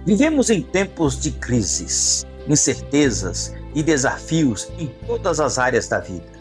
Vivemos em tempos de crises, incertezas e desafios em todas as áreas da vida.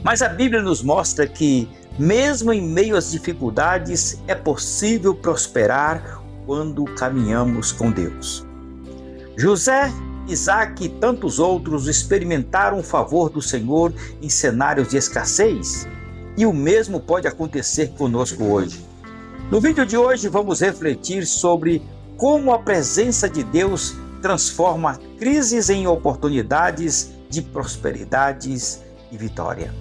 Mas a Bíblia nos mostra que, mesmo em meio às dificuldades, é possível prosperar quando caminhamos com Deus. José, Isaac e tantos outros experimentaram o favor do Senhor em cenários de escassez, e o mesmo pode acontecer conosco hoje. No vídeo de hoje vamos refletir sobre como a presença de Deus transforma crises em oportunidades de prosperidades e vitória.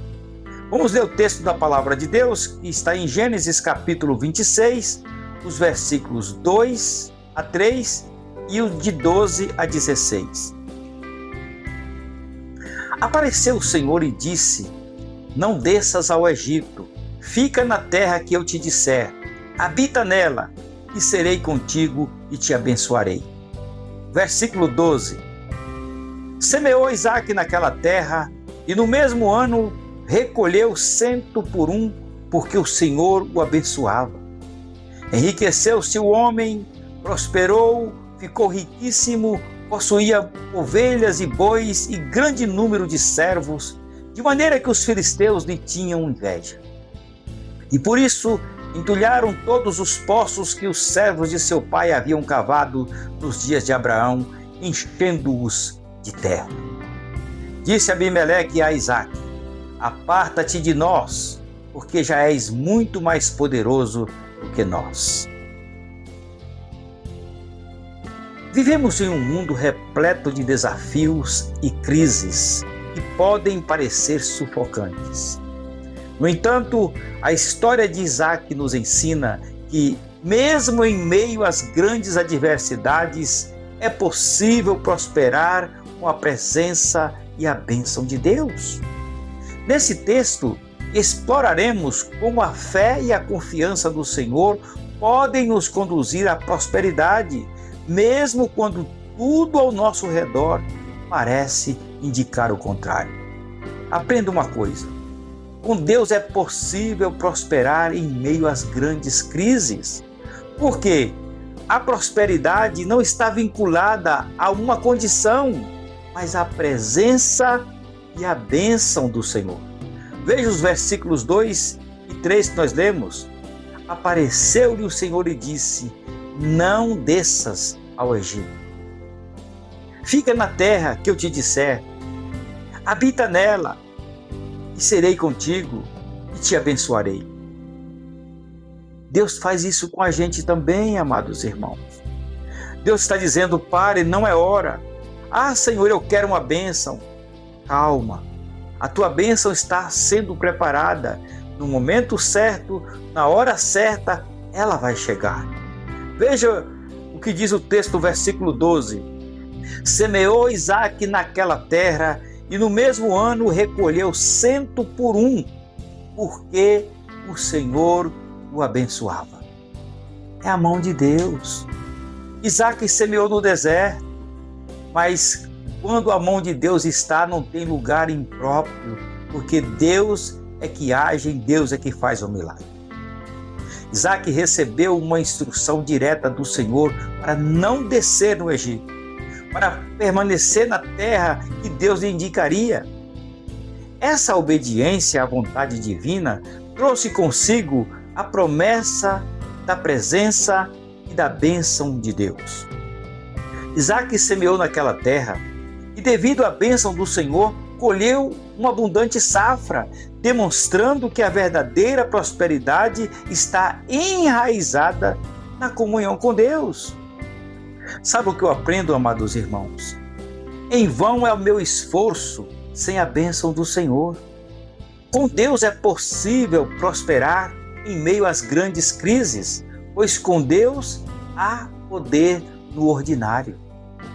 Vamos ler o texto da palavra de Deus, que está em Gênesis capítulo 26, os versículos 2 a 3 e os de 12 a 16. Apareceu o Senhor e disse: Não desças ao Egito, fica na terra que eu te disser, habita nela, e serei contigo e te abençoarei. Versículo 12. Semeou Isaac naquela terra, e no mesmo ano recolheu 100 por um, porque o Senhor o abençoava. Enriqueceu-se o homem, prosperou, ficou riquíssimo, possuía ovelhas e bois e grande número de servos, de maneira que os filisteus lhe tinham inveja. E por isso entulharam todos os poços que os servos de seu pai haviam cavado nos dias de Abraão, enchendo-os de terra. Disse Abimeleque a Isaque: Aparta-te de nós, porque já és muito mais poderoso do que nós. Vivemos em um mundo repleto de desafios e crises que podem parecer sufocantes. No entanto, a história de Isaac nos ensina que, mesmo em meio às grandes adversidades, é possível prosperar com a presença e a bênção de Deus. Nesse texto, exploraremos como a fé e a confiança no Senhor podem nos conduzir à prosperidade, mesmo quando tudo ao nosso redor parece indicar o contrário. Aprenda uma coisa: com Deus é possível prosperar em meio às grandes crises, porque a prosperidade não está vinculada a uma condição, mas à presença e à bênção do Senhor. Veja os versículos 2 e 3 que nós lemos. Apareceu-lhe o Senhor e disse: Não desças ao Egito. Fica na terra que eu te disser, habita nela, e serei contigo e te abençoarei. Deus faz isso com a gente também, amados irmãos. Deus está dizendo: pare, não é hora. Ah, Senhor, eu quero uma bênção. Calma, a tua bênção está sendo preparada. No momento certo, na hora certa, ela vai chegar. Veja o que diz o texto, versículo 12. Semeou Isaac naquela terra, e no mesmo ano recolheu 100 por um, porque o Senhor o abençoava. É a mão de Deus. Isaac semeou no deserto, mas quando a mão de Deus está, não tem lugar impróprio, porque Deus é que age, Deus é que faz o milagre. Isaac recebeu uma instrução direta do Senhor para não descer no Egito, para permanecer na terra que Deus lhe indicaria. Essa obediência à vontade divina trouxe consigo a promessa da presença e da bênção de Deus. Isaac semeou naquela terra e, devido à bênção do Senhor, colheu uma abundante safra, demonstrando que a verdadeira prosperidade está enraizada na comunhão com Deus. Sabe o que eu aprendo, amados irmãos? Em vão é o meu esforço sem a bênção do Senhor. Com Deus é possível prosperar em meio às grandes crises, pois com Deus há poder no ordinário.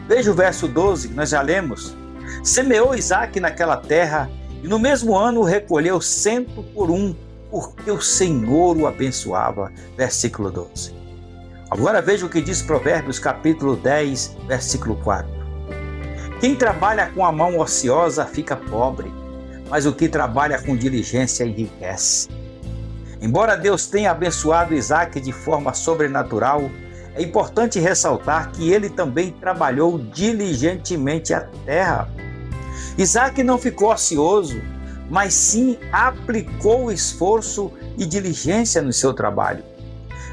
Veja o verso 12, que nós já lemos. Semeou Isaac naquela terra, e no mesmo ano recolheu 100 por um, porque o Senhor o abençoava. Versículo 12. Agora veja o que diz Provérbios capítulo 10, versículo 4. Quem trabalha com a mão ociosa fica pobre, mas o que trabalha com diligência enriquece. Embora Deus tenha abençoado Isaac de forma sobrenatural, é importante ressaltar que ele também trabalhou diligentemente a terra. Isaac não ficou ocioso, mas sim aplicou esforço e diligência no seu trabalho.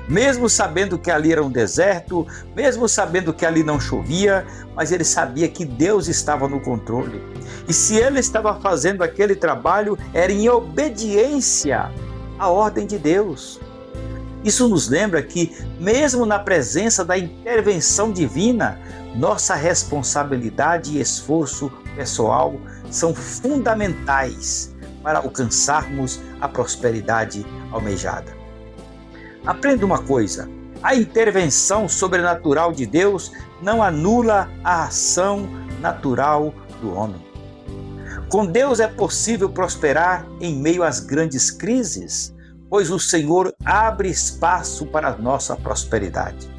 Mesmo sabendo que ali era um deserto, mesmo sabendo que ali não chovia, mas ele sabia que Deus estava no controle. E se ele estava fazendo aquele trabalho, era em obediência à ordem de Deus. Isso nos lembra que, mesmo na presença da intervenção divina, nossa responsabilidade e esforço pessoal são fundamentais para alcançarmos a prosperidade almejada. Aprenda uma coisa: a intervenção sobrenatural de Deus não anula a ação natural do homem. Com Deus é possível prosperar em meio às grandes crises, pois o Senhor abre espaço para a nossa prosperidade.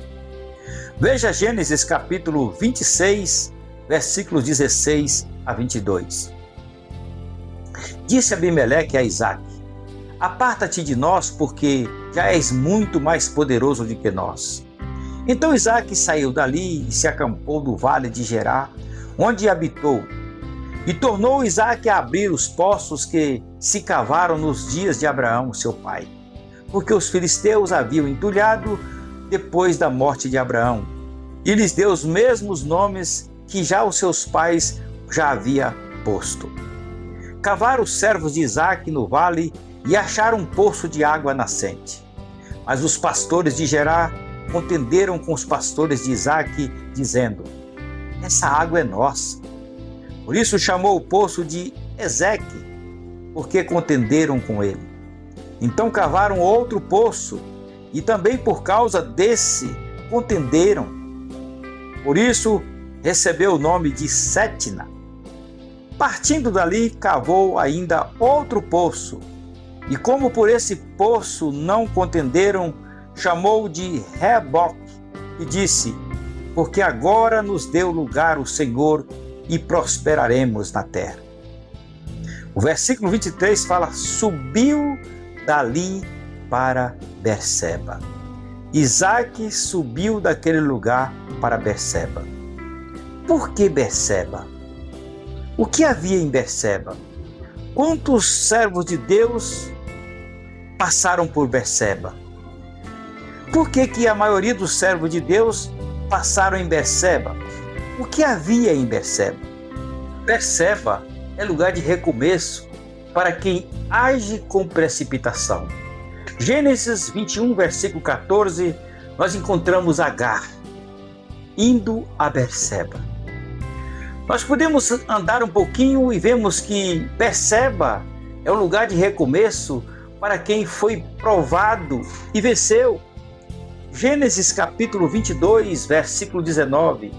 Veja Gênesis capítulo 26, versículos 16 a 22. Disse Abimeleque a Isaque: aparta-te de nós, porque já és muito mais poderoso do que nós. Então Isaque saiu dali e se acampou no vale de Gerar, onde habitou. E tornou Isaque a abrir os poços que se cavaram nos dias de Abraão, seu pai, porque os filisteus haviam entulhado depois da morte de Abraão, e lhes deu os mesmos nomes que já os seus pais já havia posto. Cavaram os servos de Isaque no vale e acharam um poço de água nascente. Mas os pastores de Gerar contenderam com os pastores de Isaque, dizendo: essa água é nossa. Por isso chamou o poço de Ezeque, porque contenderam com ele. Então cavaram outro poço, e também por causa desse contenderam. Por isso recebeu o nome de Sétina. Partindo dali, cavou ainda outro poço, e como por esse poço não contenderam, chamou de Reboque, e disse: porque agora nos deu lugar o Senhor, e prosperaremos na terra. O versículo 23 fala: subiu dali para Berseba. Isaque subiu daquele lugar para Berseba. Por que Berseba? O que havia em Berseba? Quantos servos de Deus passaram por Berseba? Por que a maioria dos servos de Deus passaram em Berseba? O que havia em Berseba? Berseba é lugar de recomeço para quem age com precipitação. Gênesis 21, versículo 14, nós encontramos Agar indo a Berseba. Nós podemos andar um pouquinho e vemos que Berseba é um lugar de recomeço para quem foi provado e venceu. Gênesis capítulo 22, versículo 19.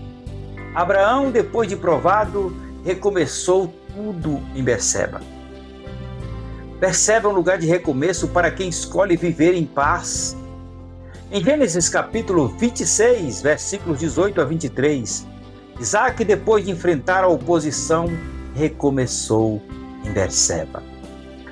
Abraão, depois de provado, recomeçou tudo em Berseba. Berseba é um lugar de recomeço para quem escolhe viver em paz. Em Gênesis capítulo 26, versículos 18 a 23, Isaque, depois de enfrentar a oposição, recomeçou em Berseba.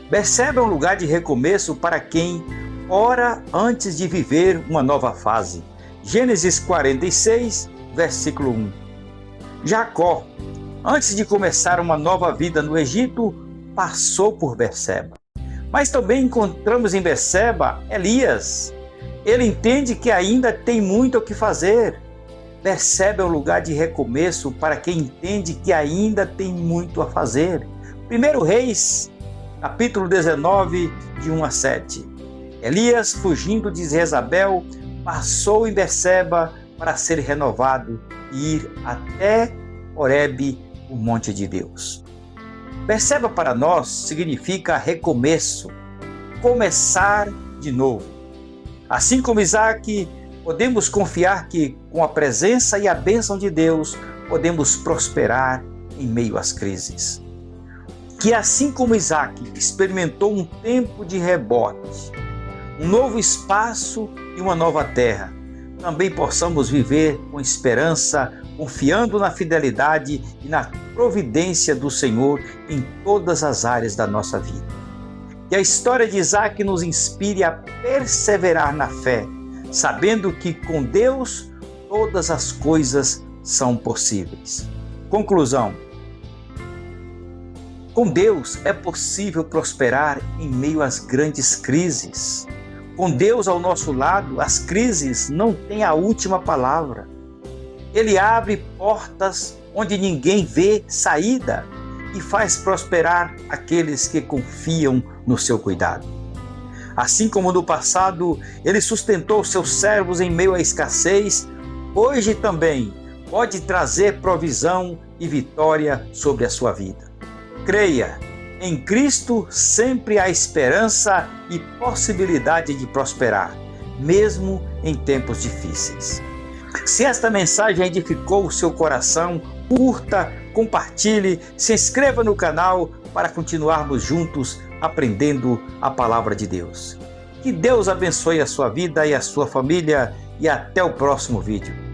Berseba é um lugar de recomeço para quem ora antes de viver uma nova fase. Gênesis 46, versículo 1. Jacó, antes de começar uma nova vida no Egito, passou por Berseba. Mas também encontramos em Berseba Elias. Ele entende que ainda tem muito o que fazer. Berseba é um lugar de recomeço para quem entende que ainda tem muito a fazer. 1 Reis, capítulo 19, de 1 a 7. Elias, fugindo de Jezabel, passou em Berseba para ser renovado e ir até Horebe, o monte de Deus. Berseba para nós significa recomeço, começar de novo. Assim como Isaque, podemos confiar que com a presença e a bênção de Deus podemos prosperar em meio às crises. Que assim como Isaque experimentou um tempo de rebote, um novo espaço e uma nova terra, também possamos viver com esperança, confiando na fidelidade e na providência do Senhor em todas as áreas da nossa vida. Que a história de Isaque nos inspire a perseverar na fé, sabendo que com Deus todas as coisas são possíveis. Conclusão: com Deus é possível prosperar em meio às grandes crises. Com Deus ao nosso lado, as crises não têm a última palavra. Ele abre portas onde ninguém vê saída e faz prosperar aqueles que confiam no seu cuidado. Assim como no passado ele sustentou seus servos em meio à escassez, hoje também pode trazer provisão e vitória sobre a sua vida. Creia, em Cristo sempre há esperança e possibilidade de prosperar, mesmo em tempos difíceis. Se esta mensagem edificou o seu coração, curta, compartilhe, se inscreva no canal para continuarmos juntos aprendendo a palavra de Deus. Que Deus abençoe a sua vida e a sua família e até o próximo vídeo.